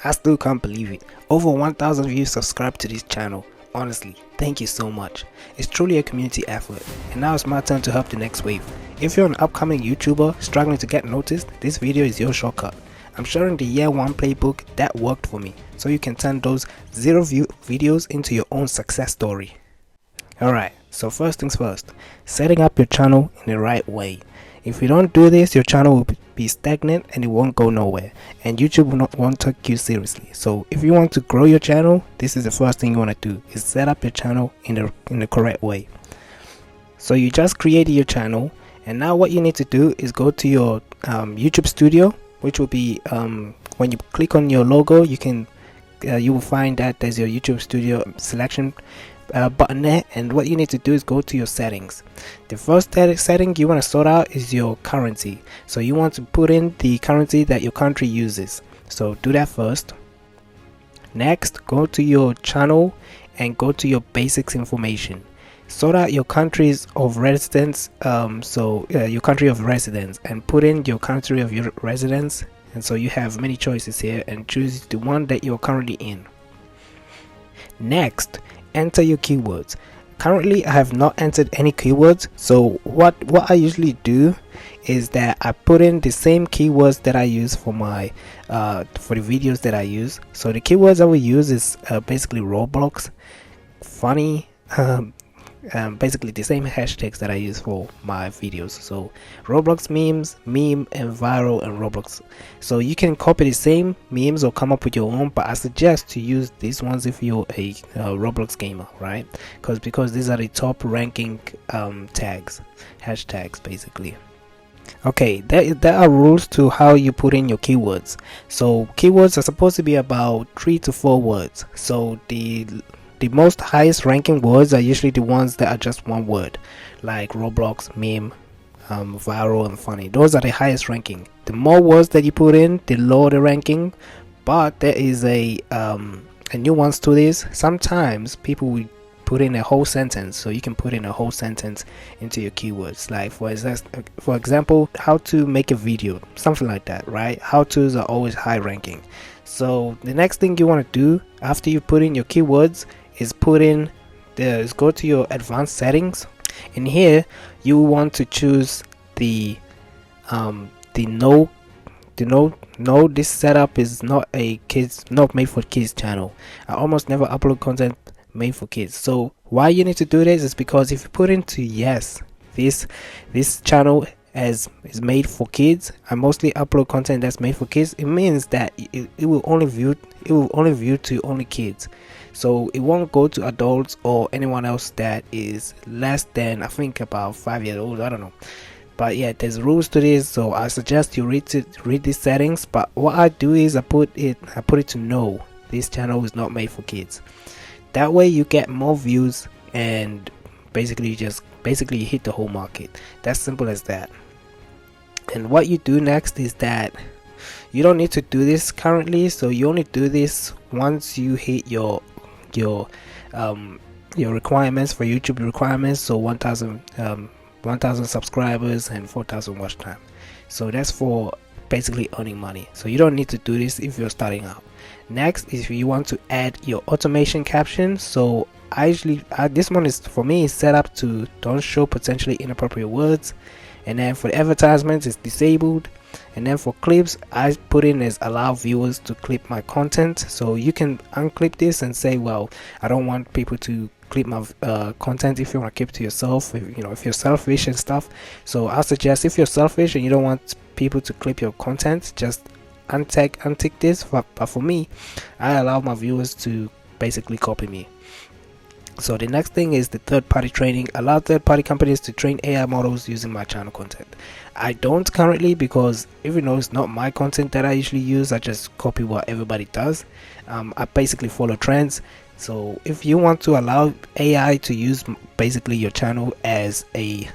I still can't believe it. Over 1,000 views subscribed to this channel. Honestly, thank you so much. It's truly a community effort, and now it's my turn to help the next wave. If you're an upcoming YouTuber struggling to get noticed, this video is your shortcut. I'm sharing the year 1 playbook that worked for me, so you can turn those 0 view videos into your own success story. Alright, so first things first, setting up your channel in the right way. If you don't do this, your channel will be stagnant and it won't go nowhere, and YouTube will not want to take you seriously. So if you want to grow your channel, this is the first thing you want to do, is set up your channel in the correct way. So you just created your channel, and now what you need to do is go to your YouTube studio, which will be when you click on your logo, you will find that there's your YouTube studio selection button there, and what you need to do is go to your settings. The first setting you want to sort out is your currency. So you want to put in the currency that your country uses, so do that first. Next, go to your channel and go to your basics information. Sort out your countries of residence, your country of residence, and put in your country of your residence. And so you have many choices here, and choose the one that you're currently in. Next, enter your keywords. Currently I have not entered any keywords, so what I usually do is that I put in the same keywords that I use for my for the videos that I use. So the keywords I will use is basically Roblox, funny, basically the same hashtags that I use for my videos. So Roblox memes, meme, and viral, and Roblox. So you can copy the same memes or come up with your own, but I suggest to use these ones if you're a Roblox gamer, right? Because these are the top ranking hashtags basically. Okay, there are rules to how you put in your keywords. So keywords are supposed to be about 3 to 4 words. So the most highest ranking words are usually the ones that are just one word, like Roblox, meme, viral, and funny. Those are the highest ranking. The more words that you put in, the lower the ranking. But there is a nuance to this. Sometimes people will put in a whole sentence, so you can put in a whole sentence into your keywords. Like for example, how to make a video, something like that, right? How to's are always high ranking. So the next thing you want to do after you put in your keywords is go to your advanced settings. In here you want to choose the no, this setup is not made for kids channel. I almost never upload content made for kids. So why you need to do this is because if you put into yes, this channel is made for kids, I mostly upload content that's made for kids, it means that it will only view to only kids. So it won't go to adults or anyone else that is less than, I think, about 5 years old. I don't know, but yeah, there's rules to this, so I suggest you read these settings. But what I do is I put it to no, this channel is not made for kids. That way you get more views, and basically you hit the whole market. That's simple as that. And what you do next is that you don't need to do this currently, so you only do this once you hit your requirements for YouTube requirements. So 1,000 subscribers and 4,000 watch time. So that's for basically earning money. So you don't need to do this if you're starting out. Next, if you want to add your automation caption, so this one is for me is set up to don't show potentially inappropriate words. And then for the advertisements, it's disabled. And then for clips, I put in as allow viewers to clip my content. So you can unclip this and say, well, I don't want people to clip my content. If you want to keep it to yourself, if you're selfish and stuff. So I suggest, if you're selfish and you don't want people to clip your content, just untick this. But for me, I allow my viewers to basically copy me. So the next thing is the third-party training. Allow third-party companies to train AI models using my channel content. I don't currently, because even though it's not my content that I usually use, I just copy what everybody does. I basically follow trends. So if you want to allow AI to use basically your channel as a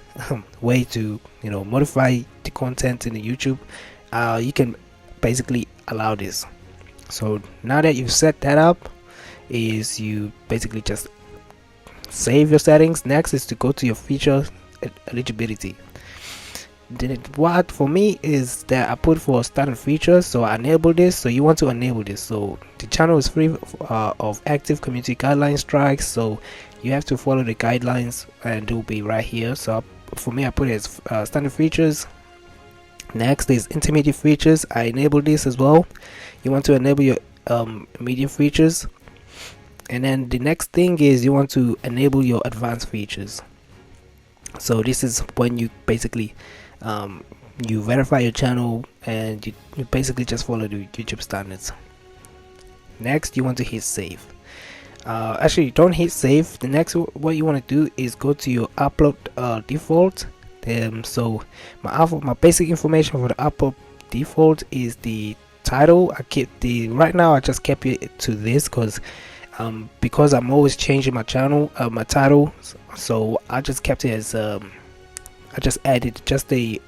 way to modify the content in the YouTube, you can basically allow this. So now that you've set that up, is you basically just save your settings. Next is to go to your feature eligibility. what for me is that I put for standard features, so I enable this. So you want to enable this. So the channel is free of active community guideline strikes, so you have to follow the guidelines, and it will be right here. So for me, I put it as standard features. Next is intermediate features. I enable this as well. You want to enable your immediate features, and then the next thing is you want to enable your advanced features. So this is when you basically you verify your channel, and you basically just follow the YouTube standards. Next, you want to hit save. Actually, don't hit save. The next, what you want to do is go to your upload default. So my basic information for the upload default is the title. I keep the right now. I just kept it to this because I'm always changing my channel, my title. So I just kept it as I just added just a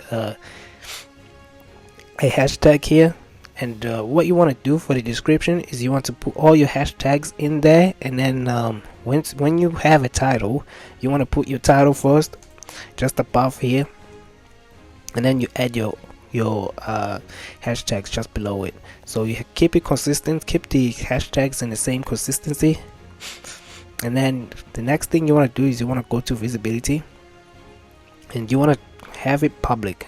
hashtag here. And what you want to do for the description is you want to put all your hashtags in there, and then when you have a title, you want to put your title first, just above here, and then you add your hashtags just below it. So you keep it consistent, keep the hashtags in the same consistency. And then the next thing you want to do is you want to go to visibility, and you want to have it public,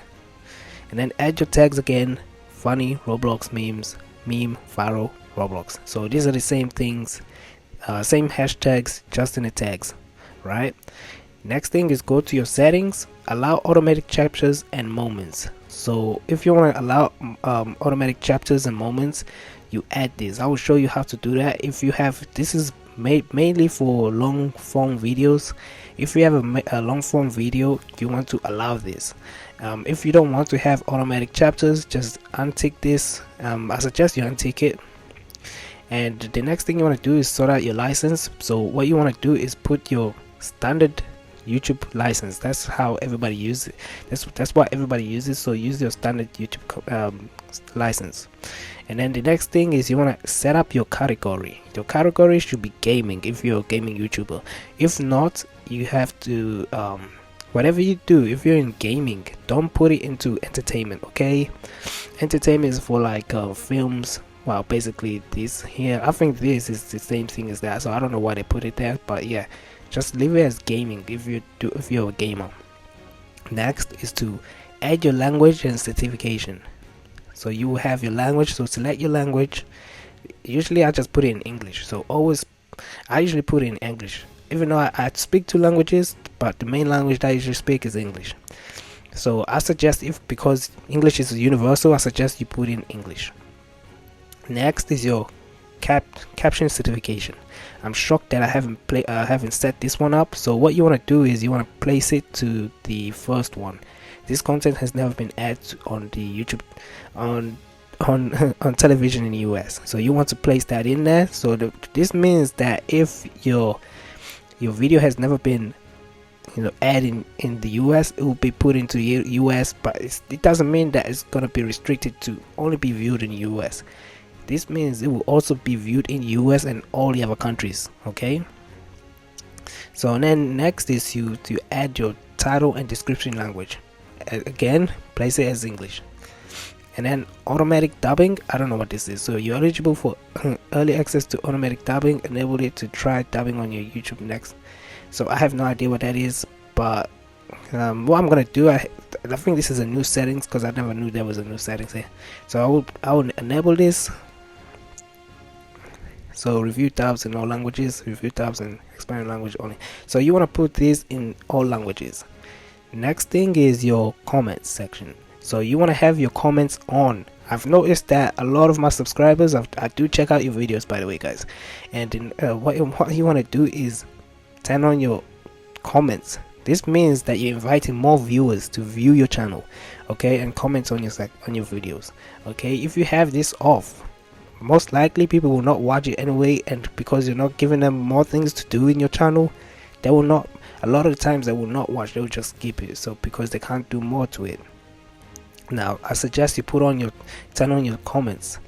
and then add your tags again: funny, Roblox memes, meme, viral, Roblox. So these are the same things, same hashtags, just in the tags, right? Next thing is go to your settings, allow automatic chapters and moments. So if you want to allow automatic chapters and moments, you add this. I will show you how to do that. If you have, this is mainly for long form videos. If you have a long form video, you want to allow this. If you don't want to have automatic chapters, just untick this. I suggest you untick it. And the next thing you want to do is sort out your license. So what you want to do is put your standard YouTube license. That's how everybody uses it. That's what everybody uses. So use your standard YouTube license. And then the next thing is you want to set up your category. Your category should be gaming if you're a gaming YouTuber. If not, you have to whatever you do, if you're in gaming, don't put it into entertainment, okay? Entertainment is for like films. Well, basically this here, I think this is the same thing as that, so I don't know why they put it there, but yeah, just leave it as gaming if you're a gamer. Next is to add your language and certification. So you will have your language, so select your language. Usually I just put it in English, so I usually put it in English, even though I speak two languages, but the main language that I usually speak is English. So I suggest, because English is universal, I suggest you put in English. Next is your caption certification. I'm shocked that I haven't set this one up. So what you want to do is you want to place it to the first one. This content has never been added on the YouTube on television in the US. So you want to place that in there. So this means that if your video has never been added in the US, it will be put into US, but it doesn't mean that it's gonna be restricted to only be viewed in the US. This means it will also be viewed in US and all the other countries, okay? So then next is to add your title and description language. Again, place it as English. And then automatic dubbing, I don't know what this is. So you're eligible for early access to automatic dubbing. Enable it to try dubbing on your YouTube next. So I have no idea what that is, but what I'm gonna do, I think this is a new settings, because I never knew there was a new settings here. So I will enable this. So review tabs in all languages, review tabs in Spanish language only. So you want to put this in all languages. Next thing is your comments section. So you want to have your comments on. I've noticed that a lot of my subscribers, I do check out your videos, by the way, guys. And what you want to do is turn on your comments. This means that you're inviting more viewers to view your channel, okay, and comment on your videos, okay. If you have this off, most likely people will not watch it anyway, and because you're not giving them more things to do in your channel, they will not, a lot of the times they will not watch, they will just skip it, so because they can't do more to it. Now I suggest you turn on your comments.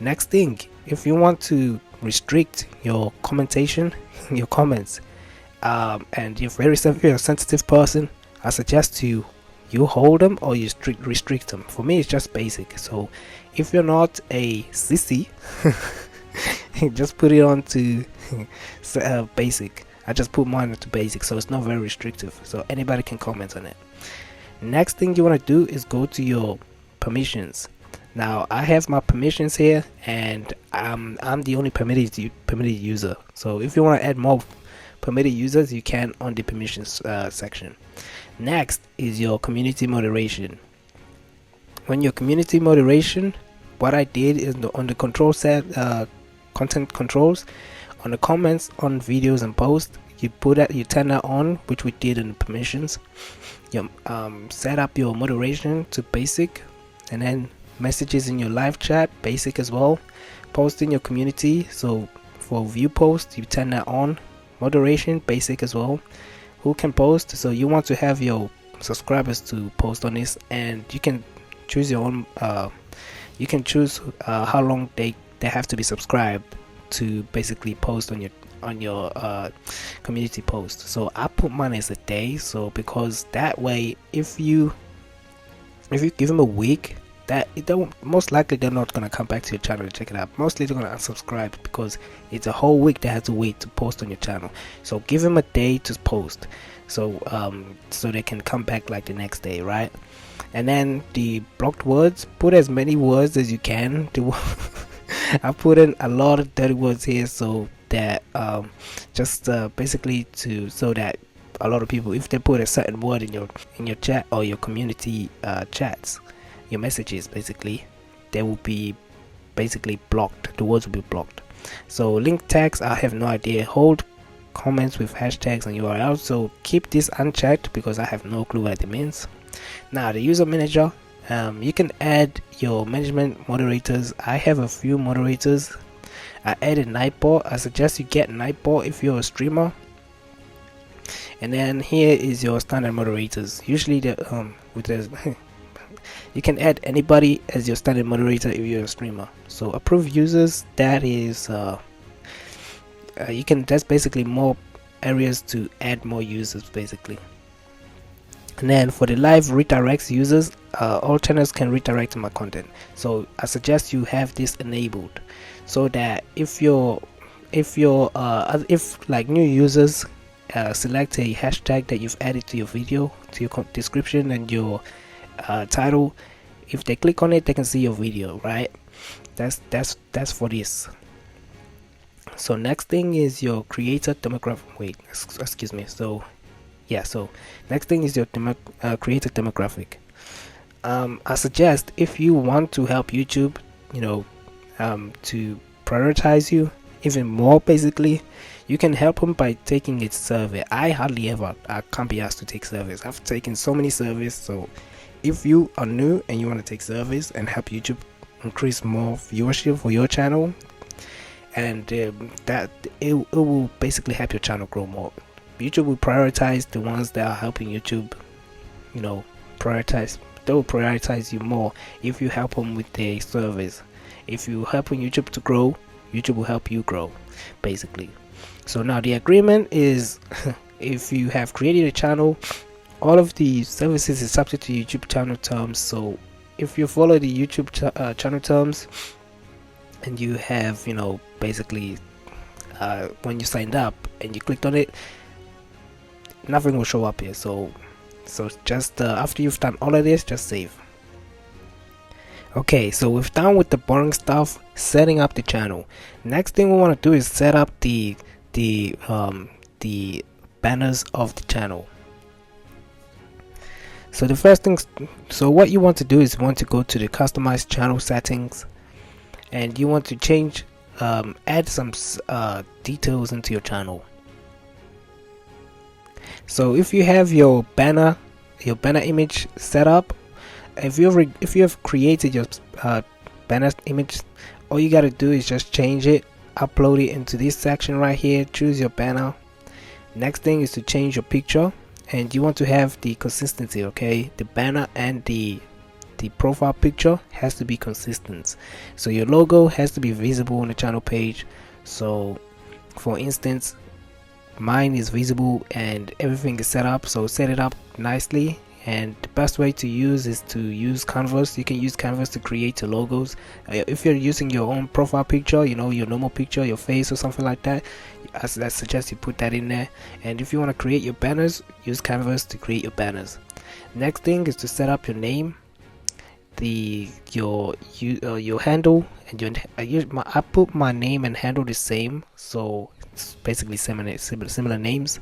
Next thing, if you want to restrict your commentation, your comments, and if you're a sensitive person, I suggest you you hold them or you restrict them. For me, it's just basic. So if you're not a sissy, just put it on to basic. I just put mine into basic, so it's not very restrictive, so anybody can comment on it. Next thing you want to do is go to your permissions. Now I have my permissions here, and I'm the only permitted user. So if you want to add more permitted users, you can on the permissions section. Next is your community moderation. When your community moderation, what I did is on the control set, content controls, on the comments on videos and posts, you turn that on, which we did in the permissions. You set up your moderation to basic, and then messages in your live chat basic as well. Post in your community, so for view posts you turn that on. Moderation basic as well. Who can post? So you want to have your subscribers to post on this, and you can choose your own. You can choose how long they have to be subscribed to basically post on your community post. So I put mine as a day, so because that way if you give them a week, that most likely they're not gonna come back to your channel to check it out. Mostly they're gonna unsubscribe because it's a whole week they have to wait to post on your channel. So give them a day to post, so so they can come back like the next day, right? And then the blocked words, put as many words as you can. I put in a lot of dirty words here, so that just basically so that a lot of people, if they put a certain word in your chat or your community chats, your messages, basically they will be basically blocked. The words will be blocked. So link tags, I have no idea. Hold comments with hashtags and URLs, so keep this unchecked because I have no clue what it means. Now the user manager, you can add your management moderators. I have a few moderators. I added Nightbot. I suggest you get Nightbot if you're a streamer. And then here is your standard moderators. Usually you can add anybody as your standard moderator if you're a streamer. So approved users, that is that's basically more areas to add more users basically. And then for the live redirects users, all channels can redirect to my content. So I suggest you have this enabled, so that if like new users select a hashtag that you've added to your video, to your description and your title, if they click on it, they can see your video, right? That's for this. So next thing is your creator demographic. Wait, excuse me. So next thing is your creator demographic. I suggest if you want to help YouTube, to prioritize you even more, basically, you can help them by taking its survey. I can't be asked to take surveys. I've taken so many surveys. So if you are new and you want to take surveys and help YouTube increase more viewership for your channel, and that it will basically help your channel grow more. YouTube will prioritize the ones that are helping YouTube, they will prioritize you more if you help them with their service. If you helping YouTube to grow, YouTube will help you grow, basically. So now the agreement is if you have created a channel, all of the services is subject to YouTube channel terms. So if you follow the YouTube channel terms, and you have basically when you signed up and you clicked on it, nothing will show up here. So just after you've done all of this, just save. Okay, so we've done with the boring stuff, setting up the channel. Next thing we want to do is set up the banners of the channel. So the first thing, so what you want to do is you want to go to the customize channel settings, and you want to change, add some details into your channel. So if you have your banner image set up, if you have created your banner image, all you gotta do is just change it, upload it into this section right here, choose your banner. Next thing is to change your picture, and you want to have the consistency. Okay, the banner and the profile picture has to be consistent. So your logo has to be visible on the channel page. So for instance, mine is visible and everything is set up, so set it up nicely, and the best way to use is to use Canvas. You can use Canvas to create your logos. If you're using your own profile picture, you know, your normal picture, your face or something like that, I suggest you put that in there. And if you want to create your banners, use Canvas to create your banners. Next thing is to set up your name, your handle, and I put my name and handle the same, so it's basically similar names.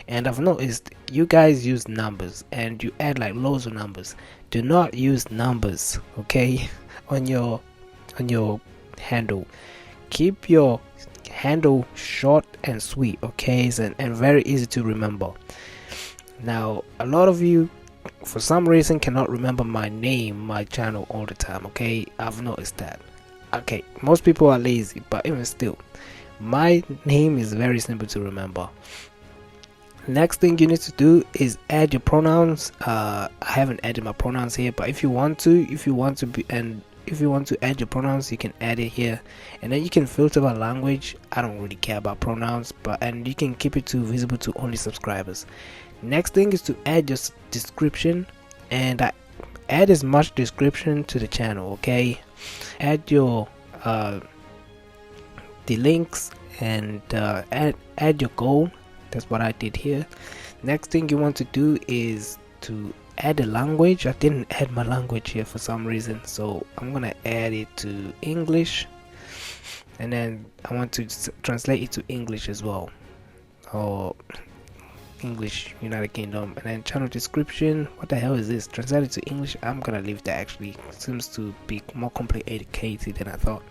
And I've noticed you guys use numbers and you add like loads of numbers. Do not use numbers, okay, on your handle. Keep your handle short and sweet, okay, and very easy to remember. Now a lot of you for some reason cannot remember my name, my channel all the time, okay. I've noticed that. Okay, most people are lazy, but even still, my name is very simple to remember. Next thing you need to do is add your pronouns. I haven't added my pronouns here, but if you want to add your pronouns, you can add it here, and then you can filter by language. I don't really care about pronouns, and you can keep it to visible to only subscribers. Next thing is to add your description, and add as much description to the channel, okay. Add your the links, and add your goal. That's what I did here. Next thing you want to do is to add a language. I didn't add my language here for some reason, so I'm gonna add it to English, and then I want to translate it to English as well, or English United Kingdom. And then channel description, what the hell is this? Translate it to English. I'm gonna leave that. Actually, it seems to be more complicated than I thought.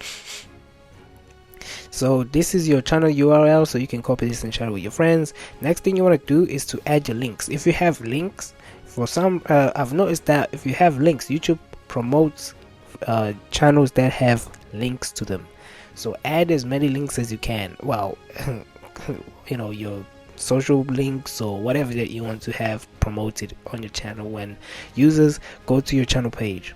So this is your channel URL, so you can copy this and share it with your friends. Next thing you want to do is to add your links. If you have links, for some I've noticed that if you have links, YouTube promotes channels that have links to them. So add as many links as you can. Well, you know, your social links or whatever that you want to have promoted on your channel when users go to your channel page.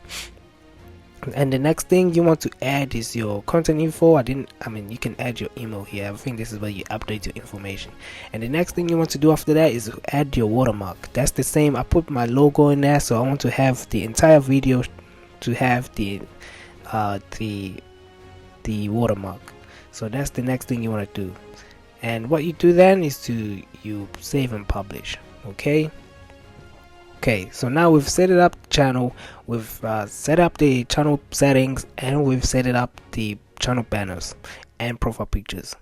And the next thing you want to add is your contact info. You can add your email here. I think this is where you update your information. And the next thing you want to do after that is add your watermark. That's the same. I put my logo in there, so I want to have the entire video to have the watermark. So that's the next thing you want to do. And what you do then is you save and publish, okay. Okay, so now we've set it up the channel, we've set up the channel settings, and we've set it up the channel banners and profile pictures.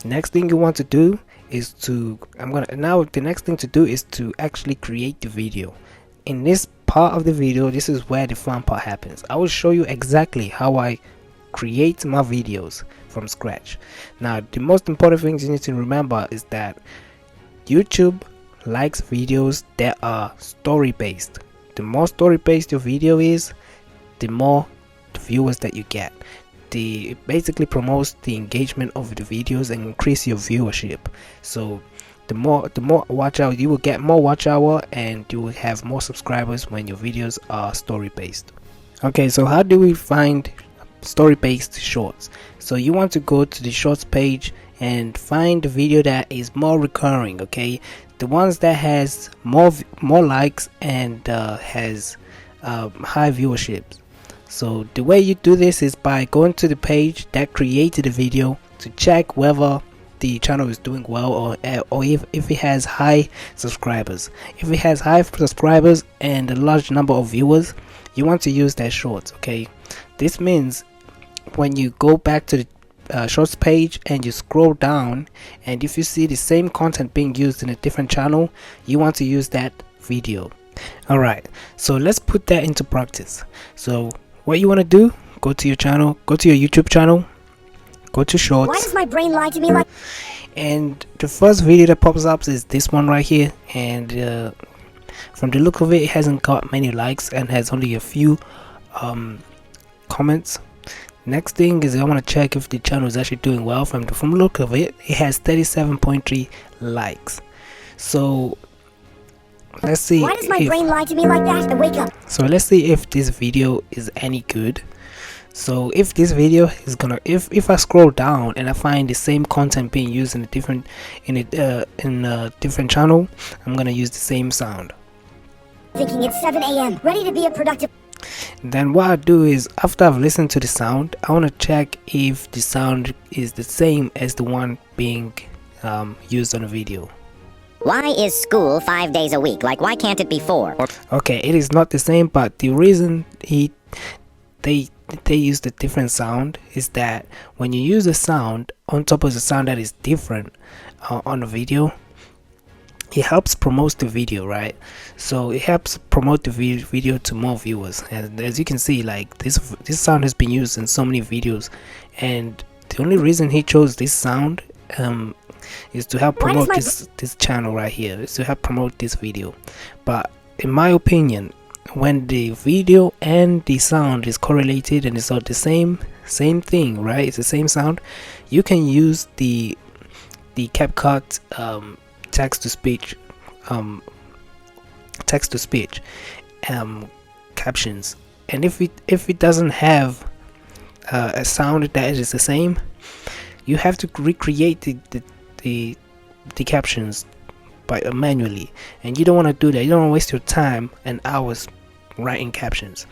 Next thing you want to do is the next thing to do is to actually create the video. In this part of the video, this is where the fun part happens. I will show you exactly how I create my videos from scratch. Now the most important things you need to remember is that YouTube likes videos that are story based. The more story based your video is, the more viewers that you get. It basically promotes the engagement of the videos and increase your viewership. So the more watch hour, you will get more watch hour, and you will have more subscribers when your videos are story based. Okay, so how do we find story based shorts? So you want to go to the shorts page and find the video that is more recurring, okay, the ones that has more likes and has high viewership. So the way you do this is by going to the page that created the video to check whether the channel is doing well, or if it has high subscribers. If it has high subscribers and a large number of viewers, you want to use that shorts, okay. This means when you go back to the shorts page and you scroll down, and if you see the same content being used in a different channel, you want to use that video. Alright, so let's put that into practice. So what you want to do, go to your channel, go to your YouTube channel, go to shorts. Why does my brain lie to me like? And the first video that pops up is this one right here, and from the look of it, it hasn't got many likes and has only a few comments. Next thing is I want to check if the channel is actually doing well. From the look of it, it has 37.3 likes. So let's see. Why does my brain lie to me like that? I wake up. So let's see if this video is any good. So if this video is gonna, if I scroll down and I find the same content being used in a different channel, I'm gonna use the same sound. Thinking it's 7 a.m. Ready to be a productive. Then what I do is, after I've listened to the sound, I want to check if the sound is the same as the one being used on the video. Why is school 5 days a week? Like, why can't it be 4? Okay, it is not the same, but the reason they use the different sound is that when you use a sound on top of the sound that is different on the video, it helps promote the video, right? So it helps promote the video to more viewers. And as you can see, like this sound has been used in so many videos, and the only reason he chose this sound is to help promote this channel right here, is to help promote this video. But in my opinion, when the video and the sound is correlated and it's all the same thing, right? It's the same sound. You can use the CapCut text to speech captions, and if it doesn't have a sound that is the same, you have to recreate the captions by manually, and you don't want to do that. You don't want to waste your time and hours writing captions.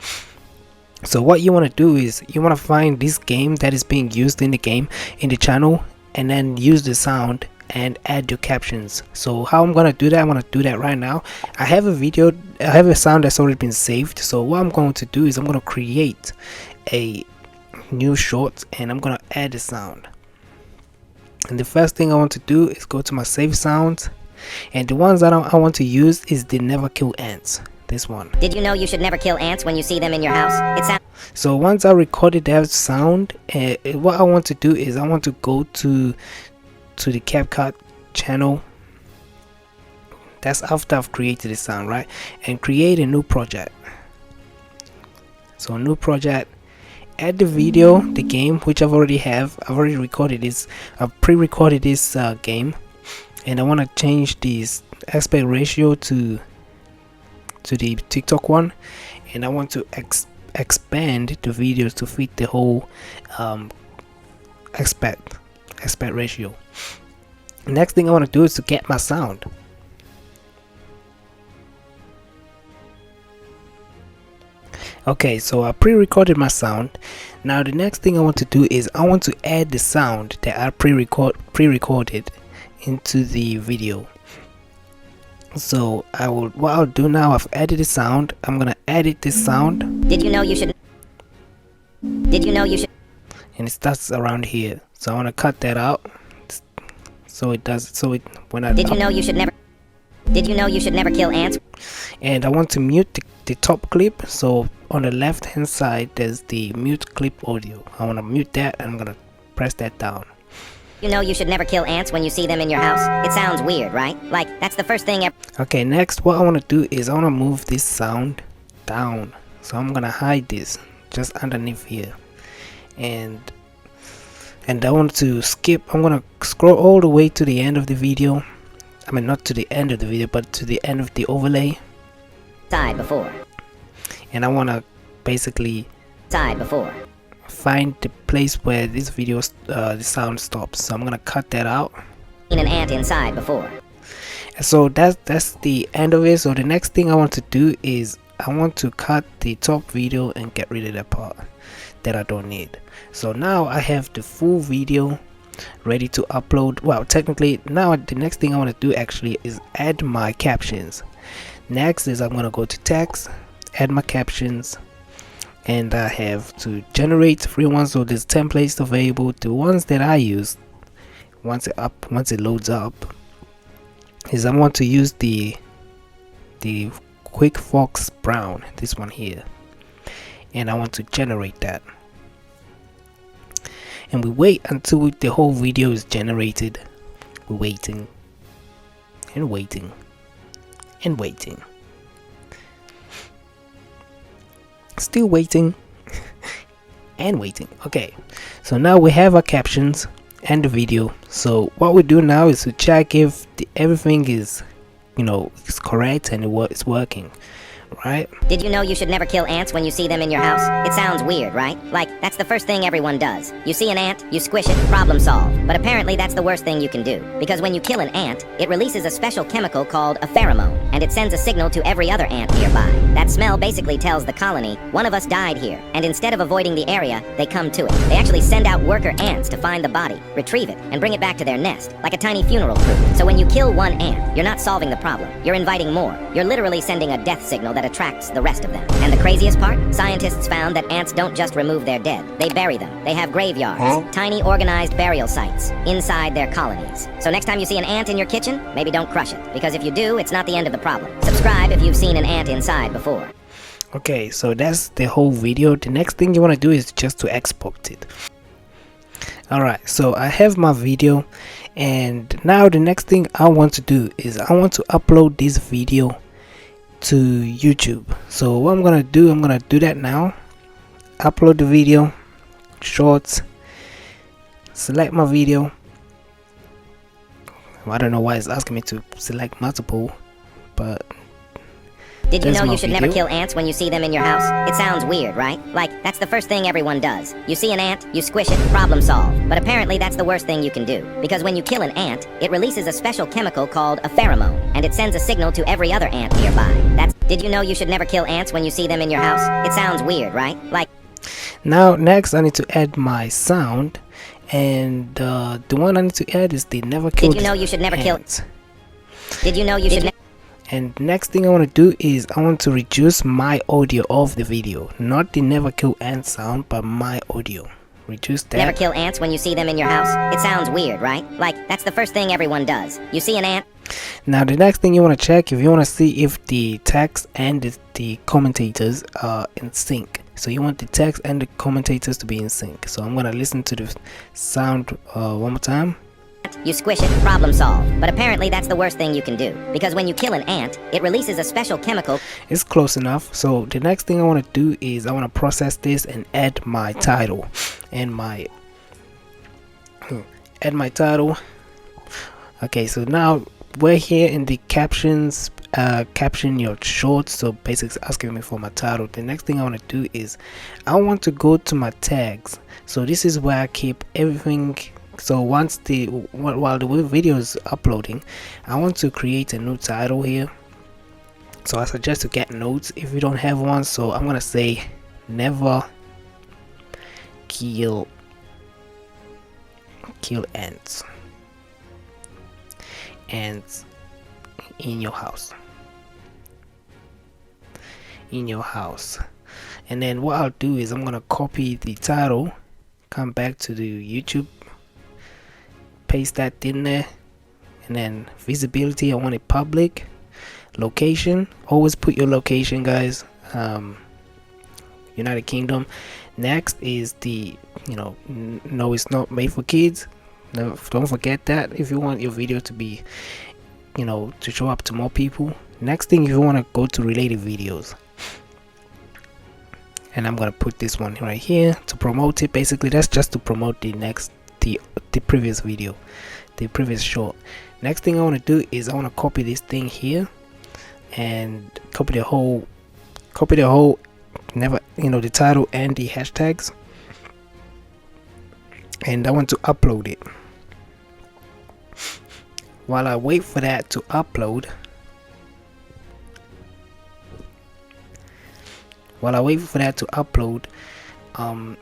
So what you want to do is you want to find this game that is being used in the game in the channel, and then use the sound and add your captions. So how I'm gonna do that, I'm gonna do that right now. I have a sound that's already been saved. So what I'm going to do is I'm gonna create a new short and I'm gonna add the sound. And the first thing I want to do is go to my save sounds, and the ones that I want to use is the never kill ants, this one. Did you know you should never kill ants when you see them in your house? So once I recorded that sound, what I want to do is I want to go to the CapCut channel. That's after I've created the sound, right? And create a new project. So new project, add the video, the game, which I've already recorded this. I've pre-recorded this game, and I want to change this aspect ratio to the TikTok one, and I want to expand the videos to fit the whole aspect ratio. Next thing I want to do is to get my sound. Okay, so I pre-recorded my sound. Now the next thing I want to do is I want to add the sound that I pre-recorded into the video. So what I'll do now, I've added the sound. I'm gonna edit this sound. Did you know you should? And it starts around here. So I want to cut that out. So it does. So it when I. Did you know you should never? Did you know you should never kill ants? And I want to mute the top clip. So on the left hand side there's the mute clip audio. I want to mute that, and I'm gonna press that down. You know you should never kill ants when you see them in your house? It sounds weird, right? Like, that's the first thing Okay, next what I want to do is I want to move this sound down. So I'm gonna hide this just underneath here, and I want to skip. I'm gonna scroll all the way to the end of the video. I mean, not to the end of the video, but to the end of the overlay. Side before. And I want to basically Side before. find the place where this video the sound stops. So I'm gonna cut that out. Seen an ant inside before. So that's the end of it. So the next thing I want to do is I want to cut the top video and get rid of that part that I don't need. So now I have the full video ready to upload. Well, technically now the next thing I want to do actually is add my captions. Next is I'm gonna go to text, add my captions, and I have to generate free ones. So there's templates available. The ones that I use once it loads up is I want to use the Quick Fox Brown, this one here, and I want to generate that, and we wait until the whole video is generated. We're waiting and waiting and waiting, still waiting and waiting. Okay, so now we have our captions and the video. So what we do now is to check if everything is, is correct and it's working, right? Did you know you should never kill ants when you see them in your house? It sounds weird, right? Like, that's the first thing everyone does. You see an ant, you squish it, problem solved. But apparently that's the worst thing you can do. Because when you kill an ant, it releases a special chemical called a pheromone, and it sends a signal to every other ant nearby. That smell basically tells the colony, one of us died here, and instead of avoiding the area, they come to it. They actually send out worker ants to find the body, retrieve it, and bring it back to their nest, like a tiny funeral crew. So when you kill one ant, you're not solving the problem. You're inviting more. You're literally sending a death signal that attracts the rest of them. And the craziest part? Scientists found that ants don't just remove their dead. They bury them. They have graveyards, tiny organized burial sites inside their colonies. So next time you see an ant in your kitchen, maybe don't crush it. Because if you do, it's not the end of the problem. Subscribe if you've seen an ant inside before. Okay, so that's the whole video. The next thing you want to do is just to export it. Alright, so I have my video, and now the next thing I want to do is I want to upload this video to YouTube. So what I'm gonna do, I'm gonna do that now. Upload the video, shorts, select my video. I don't know why it's asking me to select multiple, but did you know you should never video. kill ants when you see them in your house? It sounds weird, right? Like, that's the first thing everyone does. You see an ant, you squish it, problem solved. But apparently that's the worst thing you can do. Because when you kill an ant, it releases a special chemical called a pheromone, and it sends a signal to every other ant nearby. Did you know you should never kill ants when you see them in your house? It sounds weird, right? Like, now next I need to add my sound, and the one I need to add is the never kill. Did you know you should never kill? Did you know you should? And next thing I want to do is I want to reduce my audio of the video, not the never kill ant sound, but my audio. Reduce that. Never kill ants when you see them in your house? It sounds weird, right? Like, that's the first thing everyone does. You see an ant. Now the next thing you want to check, if you want to see if the text and the commentators are in sync. So you want the text and the commentators to be in sync. So I'm going to listen to the sound one more time. You squish it, problem solved. But apparently that's the worst thing you can do. Because when you kill an ant, it releases a special chemical. It's close enough. So the next thing I want to do is I want to process this and add my title. And my title. Okay, so now we're here in the captions, caption your shorts. So basically asking me for my title. The next thing I want to do is I want to go to my tags. So this is where I keep everything. So once while the video is uploading, I want to create a new title here. So I suggest to get notes if you don't have one. So I'm gonna say never kill ants in your house. And then what I'll do is I'm gonna copy the title, come back to the YouTube, paste that in there, and then visibility, I want it public. Location, always put your location, guys. United Kingdom. Next is the no, it's not made for kids. No, don't forget that if you want your video to be to show up to more people. Next thing, if you want to go to related videos, and I'm gonna put this one right here to promote it. Basically that's just to promote the previous video, the previous short. Next thing I want to do is I want to copy this thing here and copy the whole the title and the hashtags, and I want to upload it. While I wait for that to upload, I'm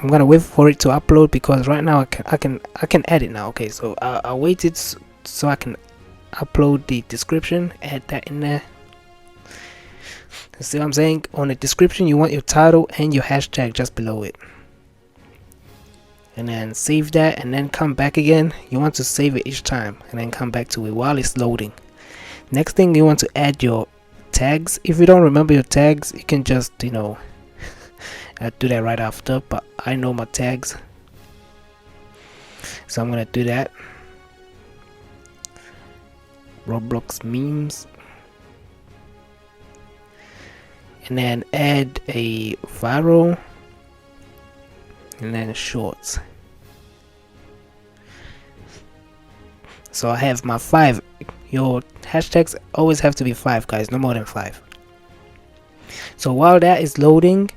gonna wait for it to upload because right now I can edit now. Okay, so I waited so I can upload the description, add that in there. See what I'm saying? On the description you want your title and your hashtag just below it, and then save that, and then come back again. You want to save it each time and then come back to it while it's loading. Next thing, you want to add your tags. If you don't remember your tags, you can just I do that right after, but I know my tags, so I'm gonna do that. Roblox memes, and then add a viral, and then shorts. So I have my 5 your hashtags always have to be 5, guys, no more than 5. So while that is loading,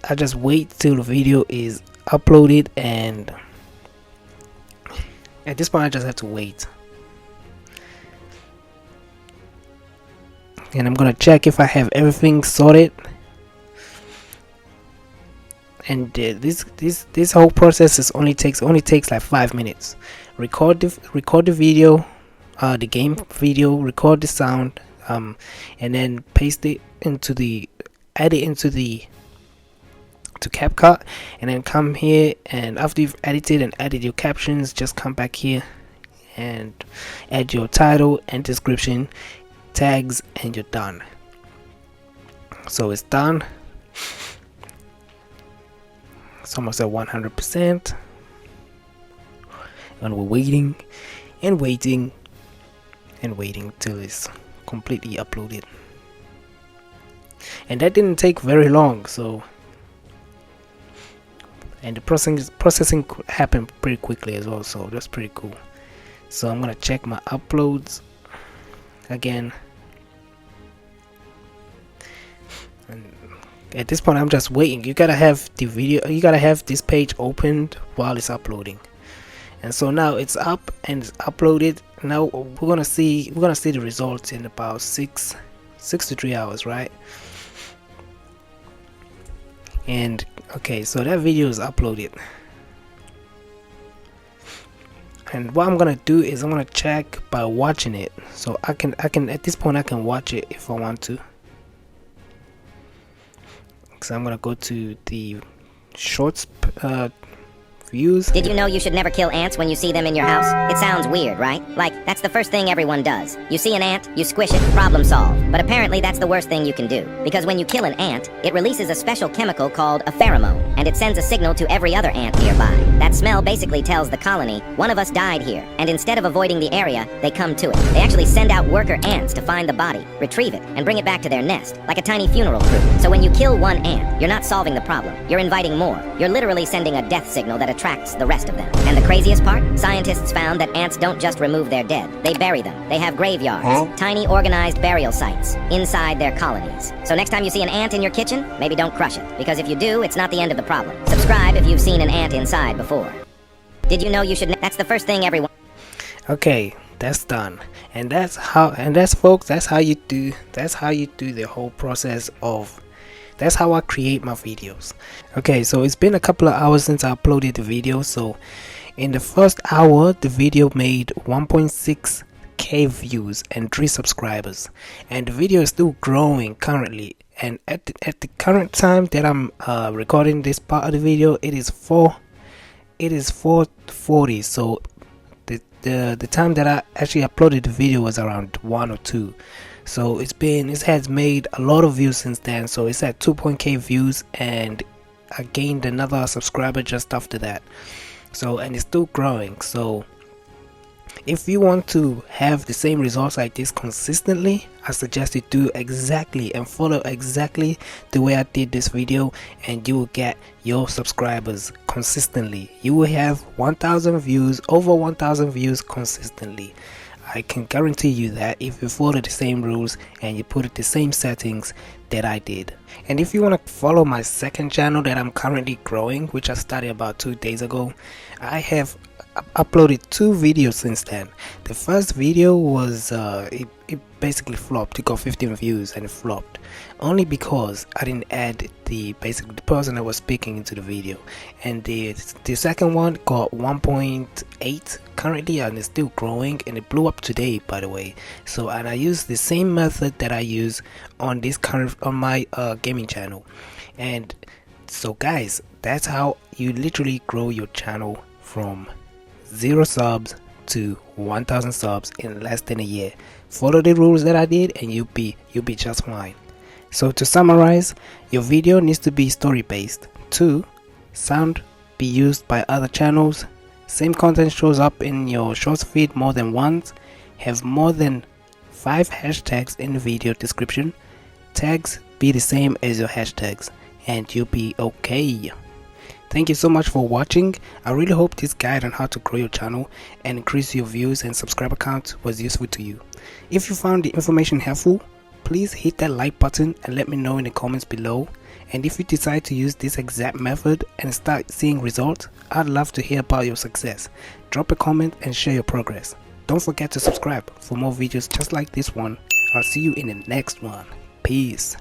I just wait till the video is uploaded, and at this point I just have to wait. And I'm gonna check if I have everything sorted. And this whole process only takes like 5 minutes. Record the video, the game video, record the sound, and then paste it into add it to CapCut, and then come here, and after you've edited and added your captions, just come back here and add your title and description, tags, and you're done. So it's done. It's almost at 100%, and we're waiting and waiting and waiting till it's completely uploaded. And that didn't take very long, so, and the processing happened pretty quickly as well, so that's pretty cool. So I'm gonna check my uploads again, and at this point I'm just waiting. You gotta have the video, you gotta have this page opened while it's uploading. And so now it's up and it's uploaded. Now we're gonna see the results in about 6 to 3 hours, right? And okay, so that video is uploaded, and what I'm gonna do is I'm gonna check by watching it. So I can at this point I can watch it if I want to. So I'm gonna go to the shorts views. Did you know you should never kill ants when you see them in your house? It sounds weird, right? Like, that's the first thing everyone does. You see an ant, you squish it, problem solved. But apparently that's the worst thing you can do. Because when you kill an ant, it releases a special chemical called a pheromone, and it sends a signal to every other ant nearby. That smell basically tells the colony, one of us died here, and instead of avoiding the area, they come to it. They actually send out worker ants to find the body, retrieve it, and bring it back to their nest, like a tiny funeral crew. So when you kill one ant, you're not solving the problem. You're inviting more. You're literally sending a death signal that attracts the rest of them. And the craziest part? Scientists found that ants don't just remove their dead. They bury them. They have graveyards, tiny organized burial sites inside their colonies. So next time you see an ant in your kitchen, maybe don't crush it. Because if you do, it's not the end of the problem. Subscribe if you've seen an ant inside before. Did you know you should... That's the first thing everyone... Okay, that's done. And that's folks, that's how you do the whole process of... That's how I create my videos. Okay, so it's been a couple of hours since I uploaded the video. So in the first hour, the video made 1.6k views and 3 subscribers, and the video is still growing currently. And at the current time that I'm recording this part of the video, it is 4:40. So the time that I actually uploaded the video was around 1 or 2. So it has made a lot of views since then. So it's at 2.k views, and I gained another subscriber just after that. So, and it's still growing. So if you want to have the same results like this consistently, I suggest you do exactly and follow exactly the way I did this video, and you will get your subscribers consistently. You will have 1,000 views, over 1,000 views consistently. I can guarantee you that if you follow the same rules and you put the same settings that I did. And if you want to follow my second channel that I'm currently growing, which I started about 2 days ago, I have uploaded 2 videos since then. The first video was it basically flopped. It got 15 views and it flopped only because I didn't add the person that was speaking into the video. And the second one got 1.8 currently, and it's still growing, and it blew up today, by the way. So, and I use the same method that I use on my gaming channel. And so guys, that's how you literally grow your channel from 0 subs to 1,000 subs in less than a year. Follow the rules that I did and you'll be just fine. So to summarize, your video needs to be story based. 2, sound be used by other channels. Same content shows up in your shorts feed more than once. Have more than 5 hashtags in the video description. Tags be the same as your hashtags, and you'll be okay. Thank you so much for watching. I really hope this guide on how to grow your channel and increase your views and subscriber count was useful to you. If you found the information helpful, please hit that like button and let me know in the comments below. And if you decide to use this exact method and start seeing results, I'd love to hear about your success. Drop a comment and share your progress. Don't forget to subscribe for more videos just like this one. I'll see you in the next one. Peace.